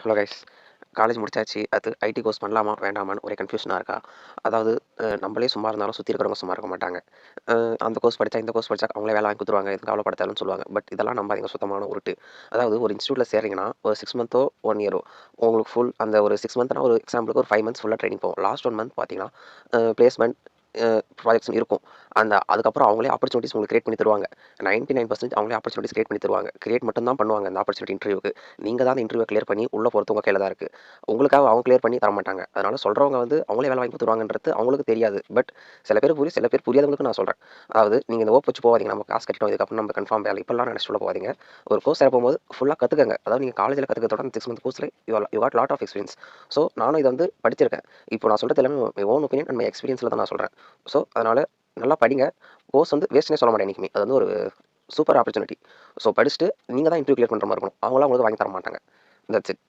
Hello guys. College முடிச்சாச்சு. அது ID course பண்ணலாமா வேண்டாமான்னு ஒரே கன்ஃப்யூஷனாக இருக்கா? அதாவது நம்மளே சும்மா இருந்தாலும் சுற்றி இருக்கிறவங்க சும்மா இருக்க மாட்டாங்க. அந்த கோர்ஸ் படித்தா இந்த கோர்ஸ் படித்தா அவங்களே வேலை வாங்கி கொடுத்துருவாங்க, எதுவும் கவலைப்பட தேவையில்லன்னு சொல்லுவாங்க. பட் இதெல்லாம் நம்பாதீங்க, சுத்தமான உருட்டு. அதாவது ஒரு இன்ஸ்டியூட்டில் சேர்றீங்கன்னா ஒரு 6 மந்த்தோ 1 இயரோ உங்களுக்கு ஃபுல் அந்த ஒரு 6 மந்த்னா ஒரு எக்ஸாம்பிளுக்கு ஒரு 5 மந்த்ஸ் ஃபுல்லாக ட்ரைனிங் போகும். லாஸ்ட் 1 மந்த் பார்த்தீங்கன்னா பிளேஸ்மெண்ட் ப்ராஜெக்ட்ஸ் இருக்கும். அதுக்கப்புறம் அவங்களே ஆப்பர்ச்சுனிட்டிஸ் உங்களுக்கு கிரியேட் பண்ணி தருவாங்க. 99% அவங்களே ஆப்பர்ச்சுனிட்டிஸ் கிரியேட் பண்ணி தருவாங்க. கிரியேட் மட்டும் தான் பண்ணுவாங்க அந்த ஆப்பர்ச்சுனிட்டி இன்டர்வியூக்கு. நீங்க தான் அந்த இன்டர்வியூ கிளியர் பண்ணி உள்ள போறது உங்க கையில தான் இருக்கு. உங்களுக்காக அவங்க கிளியர் பண்ணி தர மாட்டாங்க. அதனால சொல்றவங்க வந்து அவங்களே வேலை வாங்கி குடுத்துருவாங்கன்றது அவங்களுக்கு தெரியாது. பட் சில பேர் புரியும், சில பேர் புரியாதவங்களுக்கு நான் சொல்றேன். அதாவது நீங்க இந்த ஹோப் வச்சு போகாதீங்க. நம்ம காசு கட்டிட்டோம், இதுக்கப்புறம் நம்ம கன்ஃபார்ம் வேலை இப்படிலாம் நினைச்சிட்டு உள்ள போகாதீங்க. ஒரு கோர்ஸ் சேர போகும்போது ஃபுல்லா கத்துக்கங்க. அதாவது நீங்க காலேஜ்ல கத்துக்கிறதோட அந்த 6 மந்த் கோர்ஸ்ல you got lot of experience. So நானும் இதை வந்து படிச்சிருக்கேன். இப்போ நான் சொல்றது எல்லாமே my own opinion and my எக்ஸ்பீரியன்ஸ்ல தான் நான் சொல்றேன். ஸோ அதனால நல்லா படிங்க. கோர்ஸ் வந்து வேஸ்ட்னே சொல்ல மாட்டேன் என்னைக்குமே. அது வந்து ஒரு சூப்பர் ஆப்பர்ச்சுனிட்டி. ஸோ படிச்சுட்டு நீங்க தான் இன்டர்வியூ கிளியர் பண்ற மாதிரி இருக்கணும். அவங்களாம் உங்களுக்கு வாங்கி தர மாட்டாங்க. That's it.